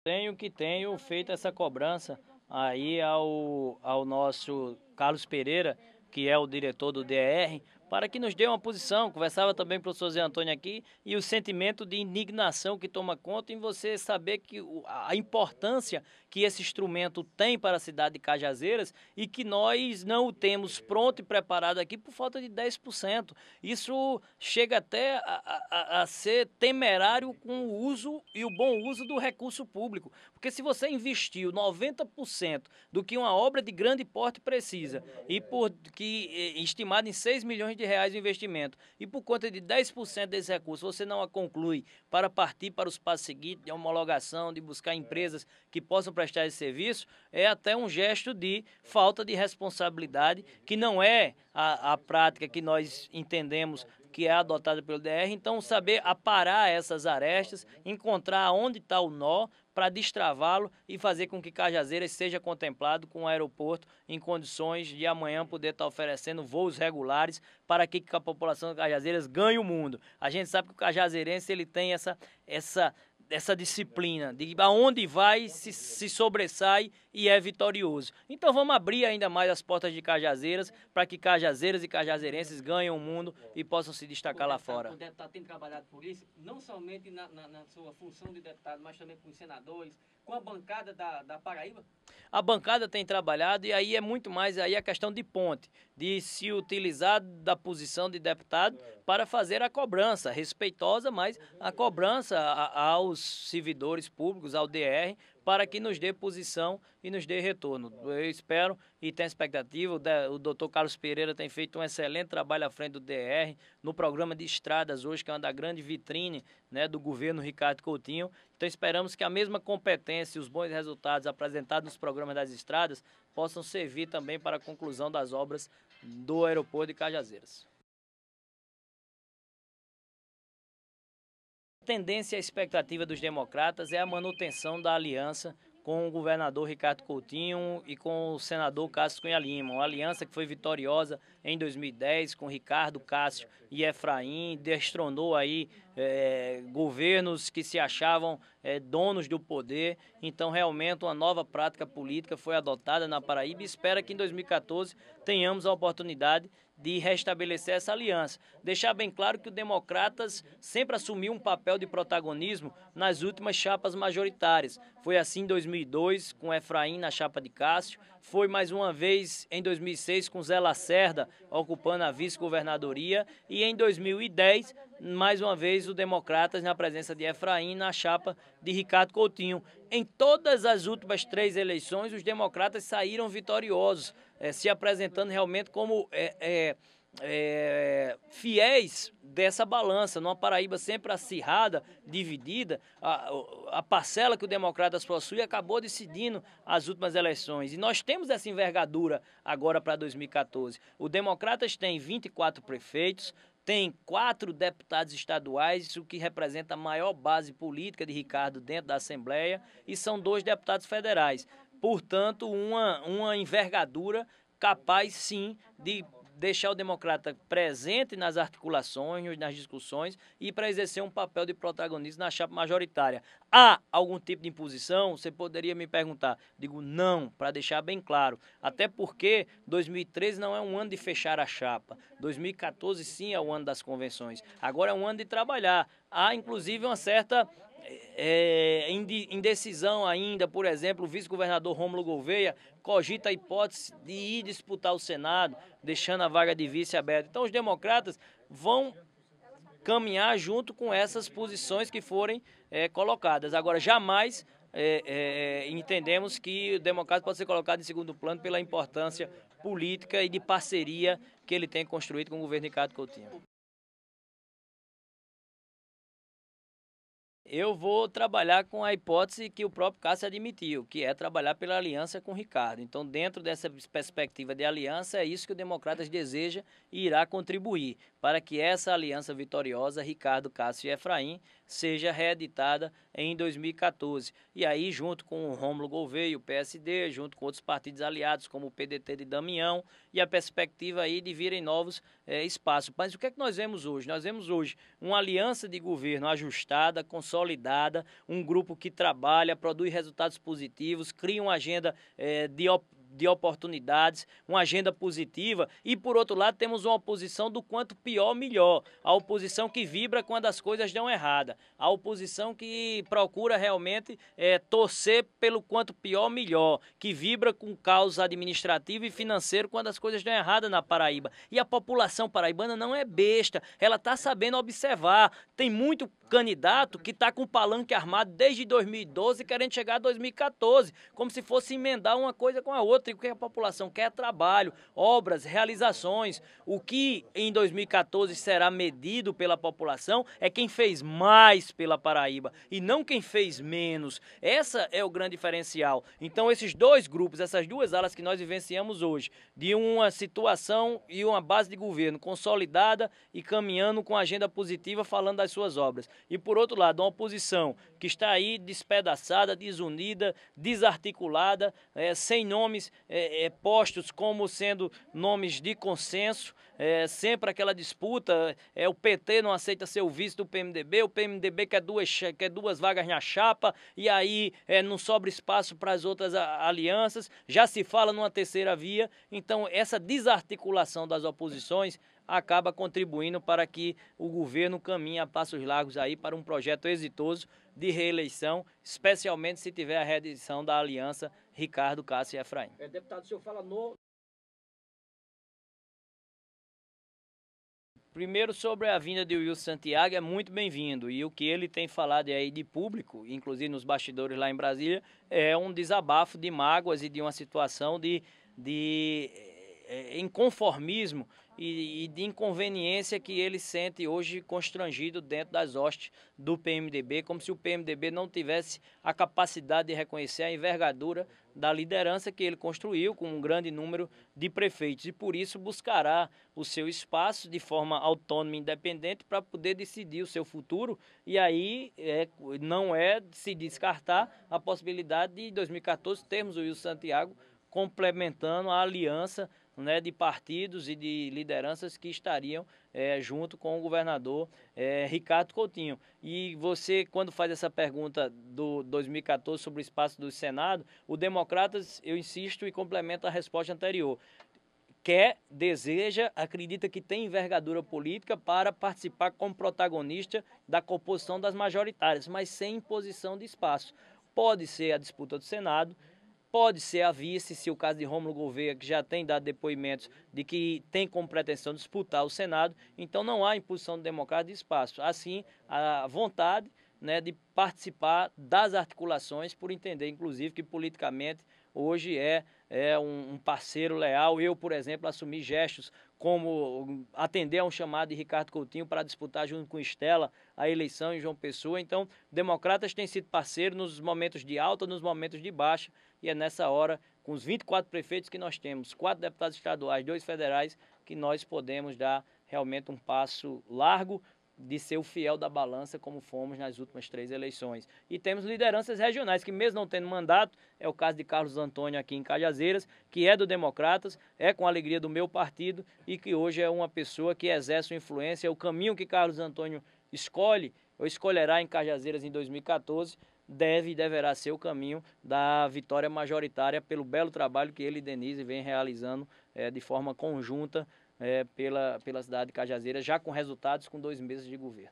Tenho feito essa cobrança aí ao nosso Carlos Pereira, que é o diretor do DR, para que nos dê uma posição. Conversava também com o professor Zé Antônio aqui, e o sentimento de indignação que toma conta em você saber que a importância que esse instrumento tem para a cidade de Cajazeiras e que nós não o temos pronto e preparado aqui por falta de 10%. Isso chega até a ser temerário com o uso e o bom uso do recurso público. Porque se você investiu 90% do que uma obra de grande porte precisa, estimado em 6 milhões de reais de investimento, e por conta de 10% desse recurso você não a conclui para partir para os passos seguintes de homologação, de buscar empresas que possam prestar esse serviço, é até um gesto de falta de responsabilidade, que não é a prática que nós entendemos que é adotada pelo DR. Então, saber aparar essas arestas, encontrar onde está o nó para destravá-lo e fazer com que Cajazeiras seja contemplado com o aeroporto em condições de amanhã poder estar oferecendo voos regulares para que a população de Cajazeiras ganhe o mundo. A gente sabe que o cajazeirense ele tem essa disciplina de aonde vai se sobressai e é vitorioso. Então vamos abrir ainda mais as portas de Cajazeiras para que Cajazeiras e cajazeirenses ganhem o mundo e possam se destacar lá fora. O deputado tem trabalhado por isso, não somente na sua função de deputado, mas também com os senadores, com a bancada da Paraíba? A bancada tem trabalhado, e aí é muito mais aí a questão de ponte, de se utilizar da posição de deputado para fazer a cobrança respeitosa, mas a cobrança aos servidores públicos, ao DR, para que nos dê posição e nos dê retorno. Eu espero e tenho expectativa, o doutor Carlos Pereira tem feito um excelente trabalho à frente do DR, no programa de estradas hoje, que é uma da grande vitrine, né, do governo Ricardo Coutinho. Então esperamos que a mesma competência e os bons resultados apresentados nos programas das estradas possam servir também para a conclusão das obras do aeroporto de Cajazeiras. A tendência e a expectativa dos democratas é a manutenção da aliança com o governador Ricardo Coutinho e com o senador Cássio Cunha Lima. Uma aliança que foi vitoriosa em 2010 com Ricardo, Cássio e Efraim, destronou aí governos que se achavam donos do poder. Então realmente uma nova prática política foi adotada na Paraíba e espera que em 2014 tenhamos a oportunidade de restabelecer essa aliança. Deixar bem claro que o Democratas sempre assumiu um papel de protagonismo nas últimas chapas majoritárias. Foi assim em 2002 com Efraim na chapa de Cássio, foi mais uma vez em 2006 com Zé Lacerda ocupando a vice-governadoria e em 2010 mais uma vez o Democratas na presença de Efraim na chapa de Ricardo Coutinho. Em todas as últimas 3 eleições os democratas saíram vitoriosos, se apresentando realmente como fiéis dessa balança, numa Paraíba sempre acirrada, dividida. A parcela que o Democratas possui acabou decidindo as últimas eleições. E nós temos essa envergadura agora para 2014. O Democratas tem 24 prefeitos, tem 4 deputados estaduais, o que representa a maior base política de Ricardo dentro da Assembleia, e são 2 deputados federais. Portanto, uma envergadura capaz, sim, de deixar o democrata presente nas articulações, nas discussões e para exercer um papel de protagonismo na chapa majoritária. Há algum tipo de imposição? Você poderia me perguntar. Digo não, para deixar bem claro. Até porque 2013 não é um ano de fechar a chapa. 2014 sim é o ano das convenções. Agora é um ano de trabalhar. Há inclusive uma certa indecisão ainda. Por exemplo, o vice-governador Rômulo Gouveia cogita a hipótese de ir disputar o Senado, deixando a vaga de vice aberta. Então os democratas vão caminhar junto com essas posições que forem colocadas. Agora, jamais entendemos que o democrata pode ser colocado em segundo plano pela importância política e de parceria que ele tem construído com o governo Ricardo Coutinho. Eu vou trabalhar com a hipótese que o próprio Cássio admitiu, que é trabalhar pela aliança com o Ricardo. Então, dentro dessa perspectiva de aliança, é isso que o Democratas deseja e irá contribuir para que essa aliança vitoriosa, Ricardo, Cássio e Efraim, seja reeditada em 2014. E aí, junto com o Rômulo Gouveia, o PSD, junto com outros partidos aliados, como o PDT de Damião, e a perspectiva aí de virem novos espaço. Mas o que é que nós vemos hoje? Nós vemos hoje uma aliança de governo ajustada, consolidada, um grupo que trabalha, produz resultados positivos, cria uma agenda de oportunidades, uma agenda positiva, e por outro lado temos uma oposição do quanto pior, melhor. A oposição que vibra quando as coisas dão errada, a oposição que procura realmente torcer pelo quanto pior, melhor, que vibra com caos administrativo e financeiro quando as coisas dão errada na Paraíba. E a população paraibana não é besta, ela está sabendo observar. Tem muito candidato que está com o palanque armado desde 2012 querendo chegar a 2014, como se fosse emendar uma coisa com a outra. E o que a população quer é trabalho, obras, realizações. O que em 2014 será medido pela população é quem fez mais pela Paraíba e não quem fez menos. Essa é o grande diferencial. Então esses dois grupos, essas duas alas que nós vivenciamos hoje, de uma situação e uma base de governo consolidada e caminhando com agenda positiva, falando das suas obras. E por outro lado, uma oposição que está aí despedaçada, desunida, desarticulada, sem nomes postos como sendo nomes de consenso, sempre aquela disputa, o PT não aceita ser o vice do PMDB, o PMDB quer duas vagas na chapa, e aí não sobra espaço para as outras alianças, já se fala numa terceira via. Então essa desarticulação das oposições acaba contribuindo para que o governo caminhe a passos largos aí para um projeto exitoso de reeleição, especialmente se tiver a reedição da aliança Ricardo, Cássio e Efraim. Deputado, o senhor fala no... Primeiro, sobre a vinda de Wilson Santiago, é muito bem-vindo, e o que ele tem falado aí de público, inclusive nos bastidores lá em Brasília, é um desabafo de mágoas e de uma situação de inconformismo e de inconveniência que ele sente hoje constrangido dentro das hostes do PMDB, como se o PMDB não tivesse a capacidade de reconhecer a envergadura da liderança que ele construiu com um grande número de prefeitos, e por isso buscará o seu espaço de forma autônoma e independente para poder decidir o seu futuro. E aí não é se descartar a possibilidade de em 2014 termos o Wilson Santiago complementando a aliança, né, de partidos e de lideranças que estariam junto com o governador Ricardo Coutinho. E você, quando faz essa pergunta do 2014 sobre o espaço do Senado, o Democratas, eu insisto e complemento a resposta anterior, quer, deseja, acredita que tem envergadura política para participar como protagonista da composição das majoritárias, mas sem imposição de espaço. Pode ser a disputa do Senado, pode ser a vice, se o caso de Rômulo Gouveia, que já tem dado depoimentos de que tem como pretensão disputar o Senado, então não há imposição do democrata de espaço. Assim, a vontade, né, de participar das articulações, por entender, inclusive, que politicamente hoje é um parceiro leal. Eu, por exemplo, assumi gestos como atender a um chamado de Ricardo Coutinho para disputar junto com Estela a eleição em João Pessoa. Então, democratas têm sido parceiros nos momentos de alta, nos momentos de baixa, e é nessa hora, com os 24 prefeitos que nós temos, 4 deputados estaduais, 2 federais, que nós podemos dar realmente um passo largo de ser o fiel da balança, como fomos nas últimas 3 eleições. E temos lideranças regionais, que mesmo não tendo mandato, é o caso de Carlos Antônio aqui em Cajazeiras, que é do Democratas, é com a alegria do meu partido, e que hoje é uma pessoa que exerce uma influência. O caminho que Carlos Antônio escolhe, ou escolherá em Cajazeiras em 2014, deve e deverá ser o caminho da vitória majoritária pelo belo trabalho que ele e Denise vem realizando de forma conjunta pela cidade de Cajazeiras, já com resultados com 2 meses de governo.